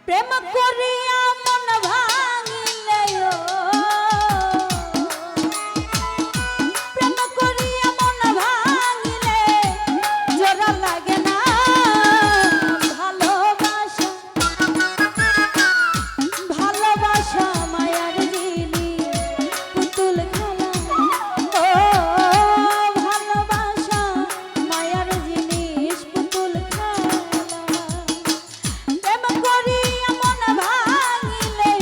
প্রেম করিয়া মন ভাঙিলে প্রেম করিয়া মন ভাঙিলে জোড়া লাগে না ভালোবাসা ভালোবাসা মায়ার জিনিস পুতুল খেলা ও ভালোবাসা মায়ার জিনিস পুতুল খেলা প্রেম করিয়া মন ভাঙিলে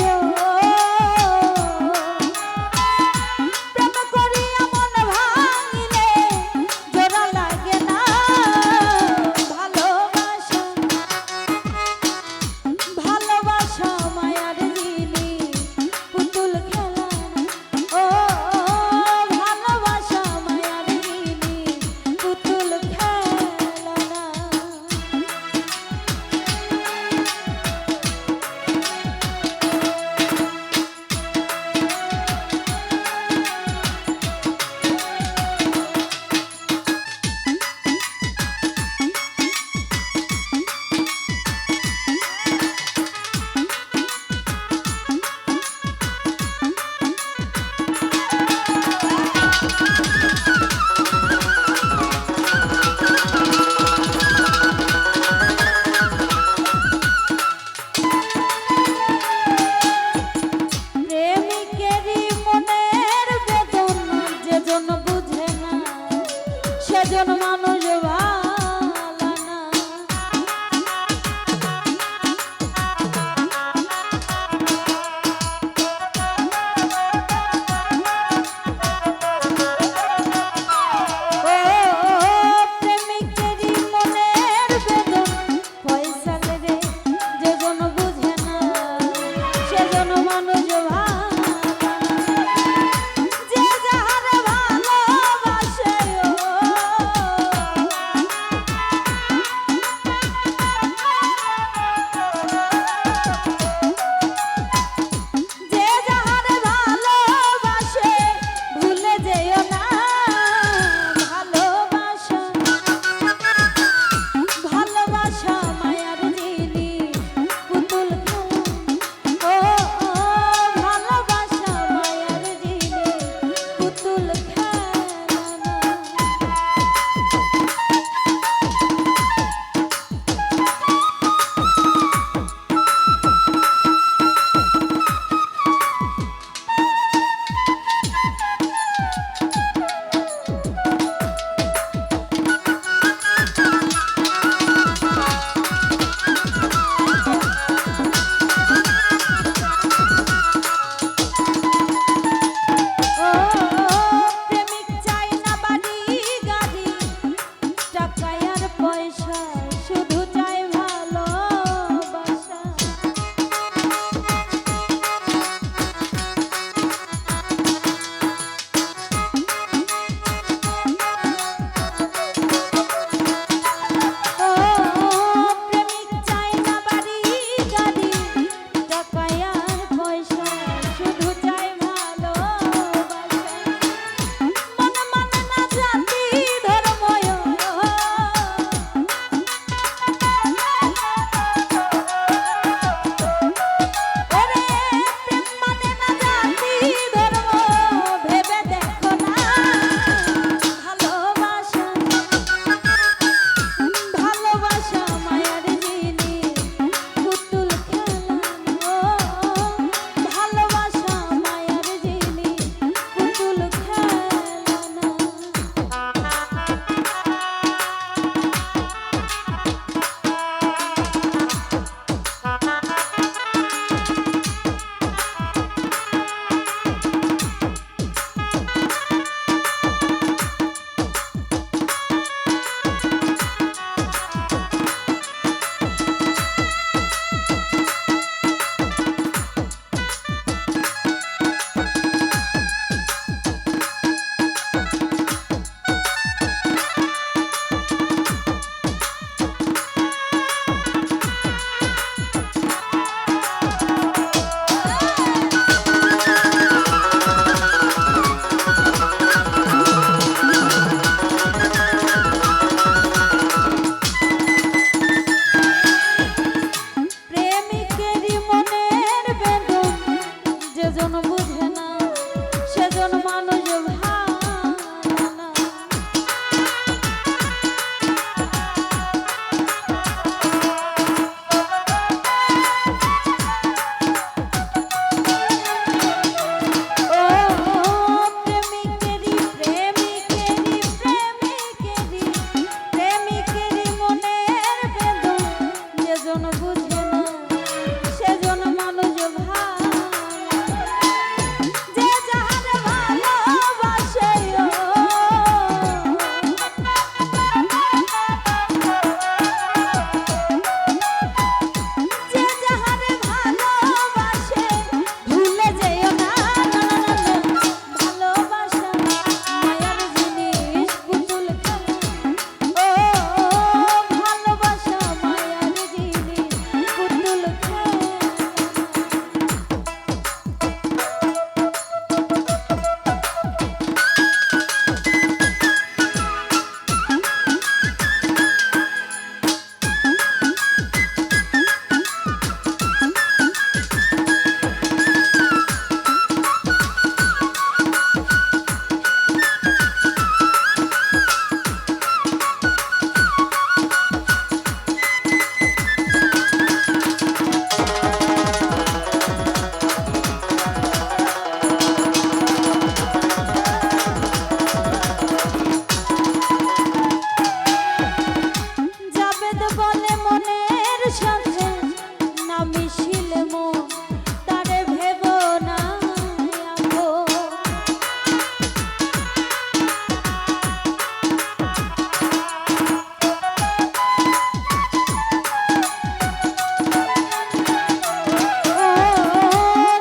বলে মনের সাথে না মিশিলে মন তারে ভেব না আপন।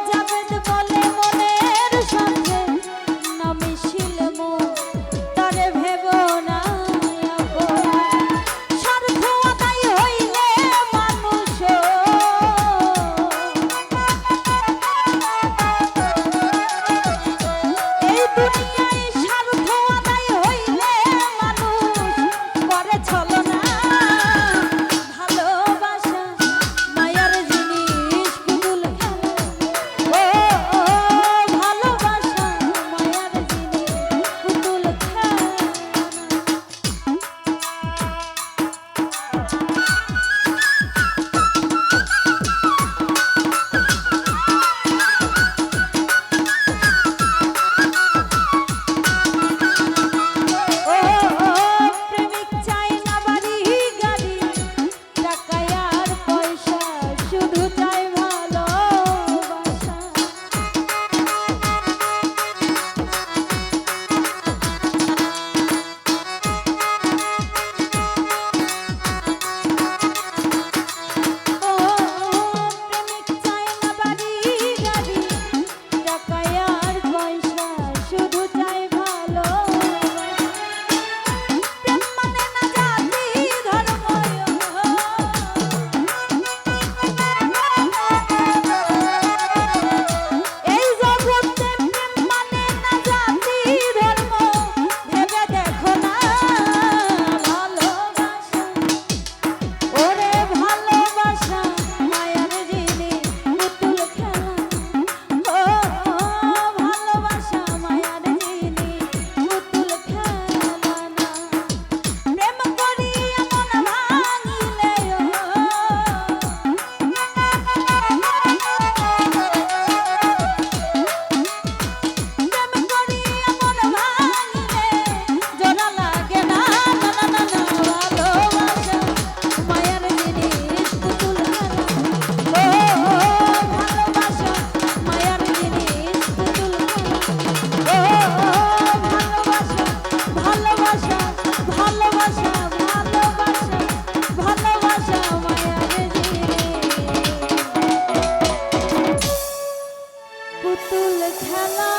জাবেদ বলে মনের সাথে না মিশিলে মন তারে ভেব না আপন। স্বার্থ আদায় হইলে মানুষ এই দুনিয়ায় স্বার্থ আদায় হইলে মানুষ করে ছলনা। ভালোবাসা মায়ার জিনিস পুতুল খেলা, ও ভালোবাসা মায়ার জিনিস পুতুল খেলা। প্রেমিক চাই না বাড়ি গাড়ি টাকা আর পয়সা, শুধু চাই ভালোবাসা। প্রেমিক চাই না বাড়ি গাড়ি টাকা আর পয়সা, শুধু চাই ভালোবাসা। প্রেম মানে না জাতি ধর্ম, এই জগতে প্রেম মানে না জাতি ধর্ম, ভেবে দেখো না ভালোবাসা। ওরে ভালোবাসা মায়ার জিনিস পুতুল খেলা, ও ভালোবাসা মায়ার জিনিস পুতুল খেলা না। প্রেম করিয়া মন ভাঙিলে প্রেম করিয়া মন ভাঙিলে জোড়া লাগে না। না না না না ভালোবাসা মায়ার জিনিস পুতুল খেলা, ও ভালোবাসা মায়ার জিনিস পুতুল খেলা, ও ভালোবাসা ভালোবাসা ভালোবাসা ভালোবাসা ভালোবাসা মায়ার জিনিস পুতুল খেলা।